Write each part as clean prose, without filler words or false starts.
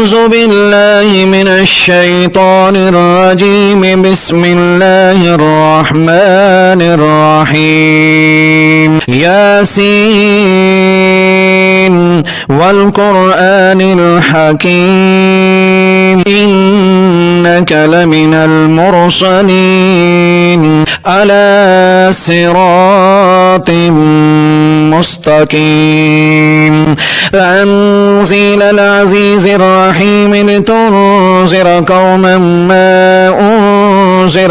أعوذ بالله من الشيطان الرجيم. بسم الله الرحمن الرحيم. ياسين والقرآن الحكيم إنك لمن المرسلين على صراط مستقيم. تنزيل العزيز الرحيم لتنذر قوما ما أنذر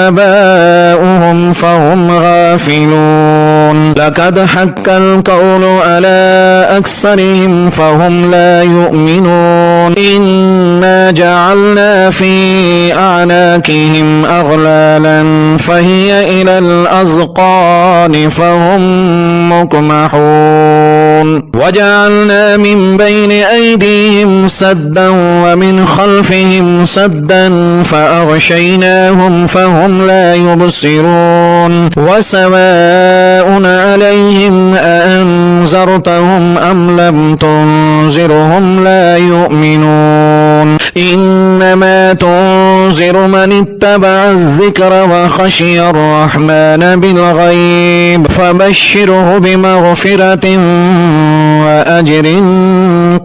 آباؤهم فهم غافلون. لقد حق القول على أكثرهم فهم لا يؤمنون. إنا جعلنا في أعناقهم أغلالا فهي إلى الأذقان فهم مقمحون. وجعلنا من بين أيديهم سدا ومن خلفهم سدا فأغشيناهم فهم لا يبصرون. وسواء عليهم أأنذرتهم أم لم تنذرهم لا يؤمنون. إنما تنذر من اتبع الذكر وخشي الرحمن بالغيب فبشره بمغفرة وأجر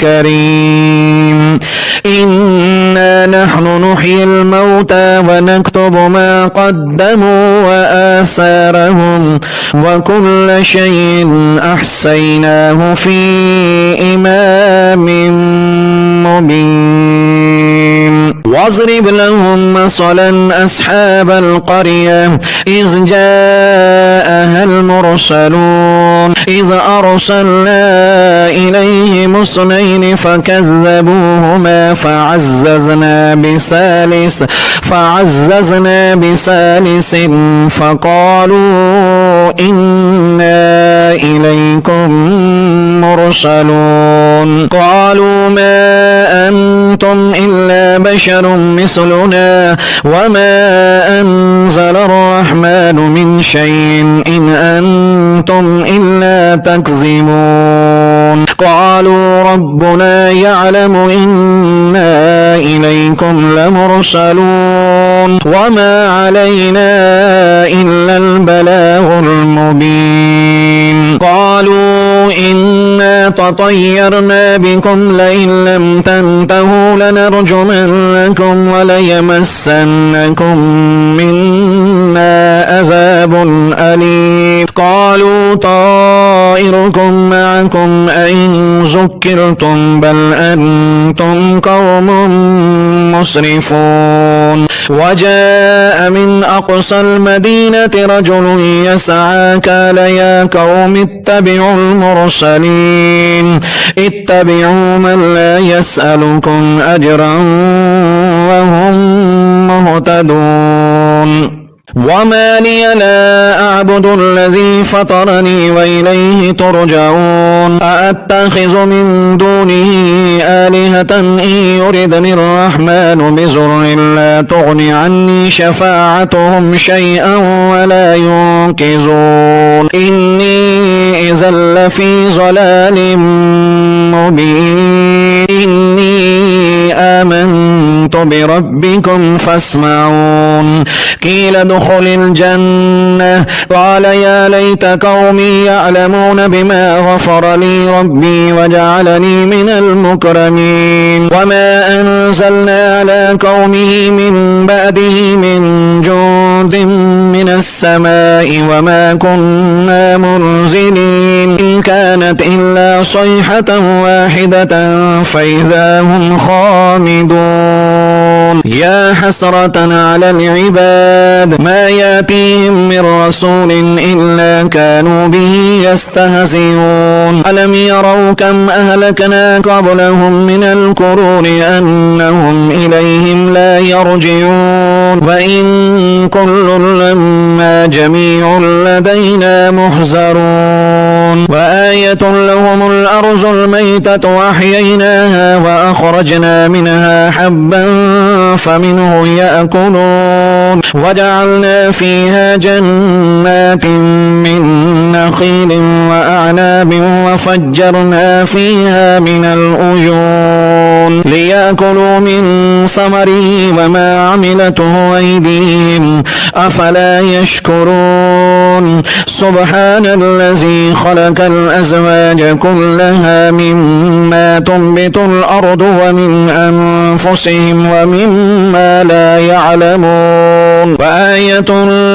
كريم. إنا نحن نحيي الموتى ونكتب ما قدموا وآثارهم وكل شيء أحصيناه في إمام مبين. واضرب لهم مثلا أصحاب القرية إذ جاءها المرسلون إذ أرسلنا إليهم اثنين فكذبوهما فعززنا بثالث فقالوا إنا إليكم مرسلون. قالوا ما أنتم إلا بشر مثلنا وما أنزل الرحمن من شيء إن أنتم إلا تكذبون. قالوا ربنا يعلم إنا إليكم لمرسلون وما علينا إلا البلاغ المبين. قالوا إنا تطيرنا بكم لئن لم تنتهوا لنرجمنكم وليمسنكم منا عذاب أليم. قالوا طائركم معكم أئن ذكرتم بل أنتم قوم مسرفون. وجاء من أقصى المدينة رجل يسعى قال يا قوم اتبعوا المرسلين اتبعوا من لا يسألكم أجرا وهم مهتدون. وما لي لا أعبد الذي فطرني وإليه ترجعون. أأتخذ من دونه آلهة إن يردني الرحمن بضر لا تغن عني شفاعتهم شيئا ولا ينقذون. إني إذا لفي ضلال مبين. إني آمنت بربكم فاسمعون. قيل ادخل الجنة قال يا ليت قومي يعلمون بما غفر لي ربي وجعلني من المكرمين. وما أنزلنا على قومه من بعده من جند من السماء وما كنا منزلين. إن كانت إلا صيحة واحدة فإذا هم خامدون. يا حسرة على العباد ما يأتيهم من رسول إلا كانوا به يستهزئون. ألم يروا كم أهلكنا قبلهم من القرون أنهم إليهم لا يرجعون. وإن كل لما جميع لدينا محذرون. وآية لهم الأرض الميتة وأحييناها وأخرجنا منها حبا فمنه يأكلون وجعلنا فيها جنات من نخيل وأعناب وفجرنا فيها من العيون ليأكلوا من ثمره وما عملته أيديهم أفلا يشكرون سبحان الذي خلق الأزواج كلها مما تنبت الأرض ومن أنفسهم ومما لا يعلمون وآية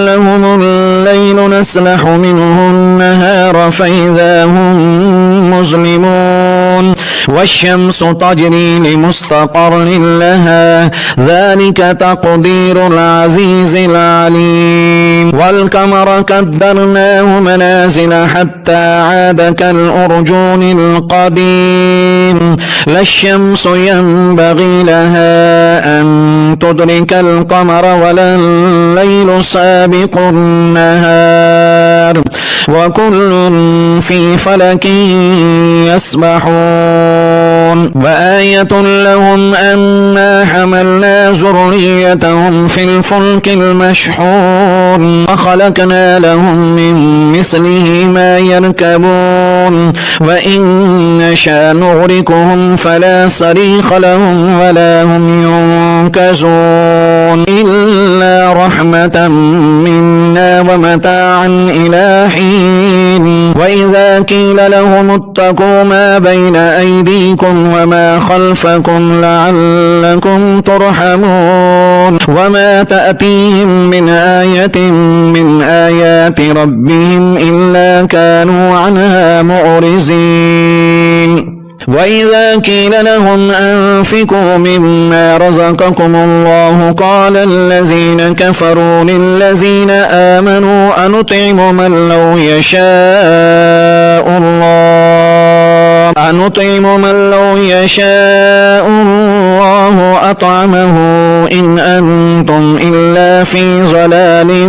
لهم الليل نسلح منه النهار فإذا هم مظلمون والشمس تجري لمستقر لها ذلك تقدير العزيز العليم والقمر قدرناه منازل حتى عاد كالأرجون القديم لا الشمس ينبغي لها أن تدرك القمر ولا الليل سابق النهار وكل في فلك يسبحون وآية لهم أنا حملنا ذريتهم في الفلك المشحون وخلقنا لهم من مثله ما يركبون وإن نشاء نغرقهم فلا صريخ لهم ولا هم ينقذون إلا رحمة منا ومتاعا إلى حين وإذا قيل لهم اتقوا ما بين أيديكم وما خلفكم لعلكم ترحمون وما تأتيهم من آية من آيات ربهم إلا كانوا عنها معرضين وإذا قيل لهم أنفقوا مما رزقكم الله قال الذين كفروا للذين آمنوا أنطعم من لو يشاء الله أطعمه إن أنتم إلا في ضلال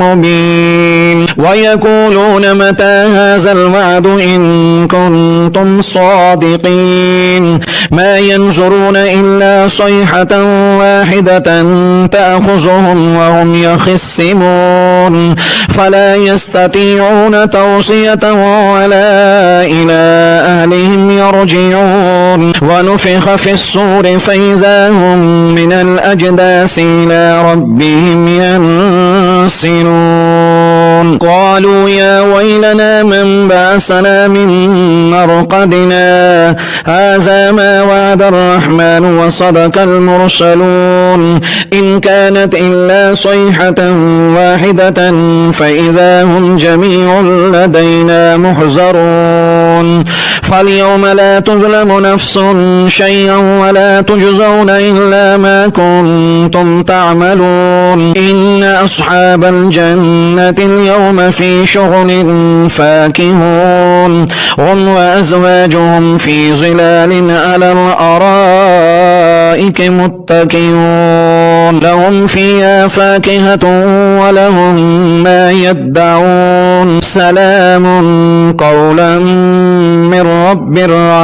مبين ويقولون متى هذا الوعد إن كنتم صادقين ما ينظرون إلا صيحة واحدة تأخذهم وهم يخصمون فلا يستطيعون توصية ولا إلى أهلهم يرجعون ونفخ في الصور فإذا هم من الأجداث إلى ربهم ينسلون قالوا يا ويلنا من بعثنا من مرقدنا هذا ما وعد الرحمن وصدق المرسلون إن كانت إلا صيحة واحدة فإذا هم جميع لدينا محضرون فاليوم لا تظلم نفس شيئا ولا تجزون إلا ما كنتم تعملون إن أصحاب الجنة اليوم في شغل فاكهون هم وأزواجهم في ظلال على الأرائك متكئون لهم فيها فاكهة ولهم ما يدعون سلام قولا من رب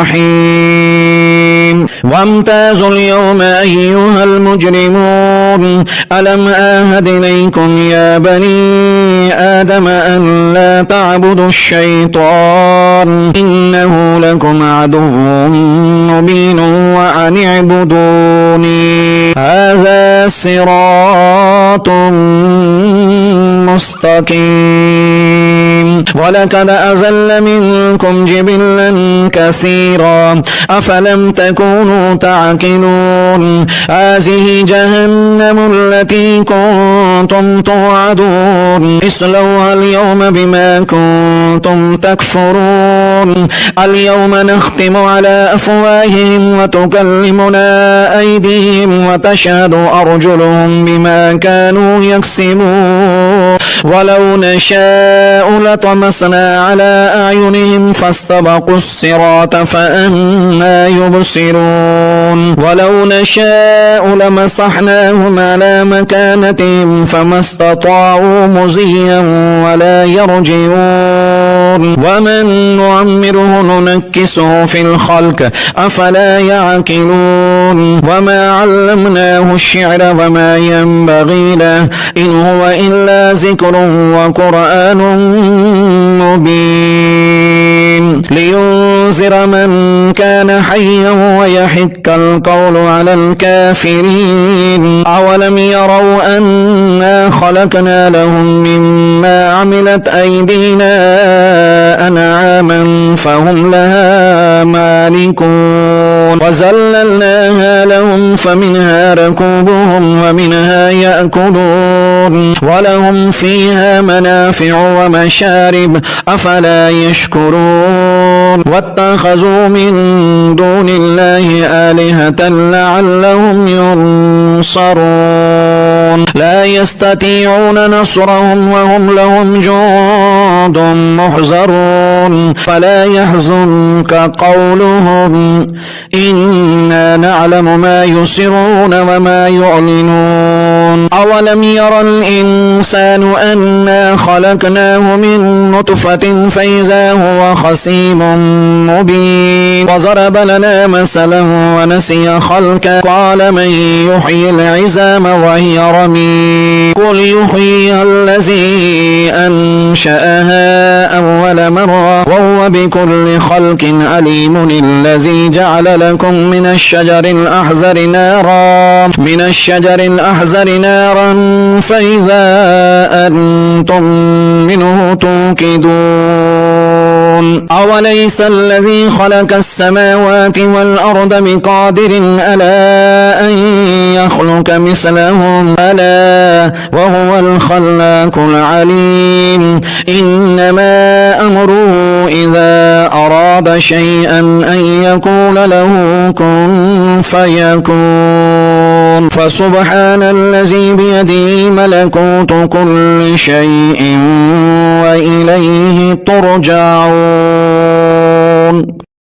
رحيم وامتازوا اليوم أيها المجرمون ألم آهد إليكم يا بني آدم أن لا تعبدوا الشيطان إنه لكم عدو مبين وأن اعبدوني هذا صراط مستقيم ولقد أزل منكم جبلا كثيرا أفلم تكونوا تعقلون هذه جهنم التي كنتم توعدون اصلوها اليوم بما كنتم تكفرون اليوم نختم على أفواههم وتكلمنا أيديهم وتشهد أرجلهم بما كانوا يكسبون ولو نشاء لطمسنا على أعينهم فاستبقوا الصراط فأنى يبصرون ولو نشاء لمسحناهم على مكانتهم فما استطاعوا مزيا ولا يرجعون ومن نعمره ننكسه في الخلق أفلا يعقلون وما علمناه الشعر وما ينبغي له إن هو إلا ذكر وقرآن مبين لينذر من كان حيا ويحق القول على الكافرين أولم يروا أنا خلقنا لهم مما عملت أيدينا أنعاما فهم لها مالكون وزللناها لهم فمنها ركوبهم ومنها يأكلون ولهم فيها منافع ومشارب أفلا يشكرون واتخذوا من دون الله آلهة لعلهم ينصرون لا يستطيعون نصرهم وهم لهم جند محضرون فلا يحزنك قولهم إنا نعلم ما يسرون وما يعلنون أولم ير الإنسان أنا خلقناه من نطفة فإذا هو خصيم مبين وضرب لنا مثلا ونسي خلقه قال من يحيي العظام وهي رميم قل يحييها الذي أنشأها أول مرة وهو بكل خلق عليم الذي جعل لكم من الشجر الأحزر نارا فإذا أنتم منه توقدون أوليس الذي خلق السماوات والأرض بقادر ألا أن يخلق مثلهم ألا وهو الخلاق العليم إنما أمره إذا أراد شيئا أن يقول له كن فيكون فسبحان الذي بيده ملكوت كل شيء وإليه ترجعون.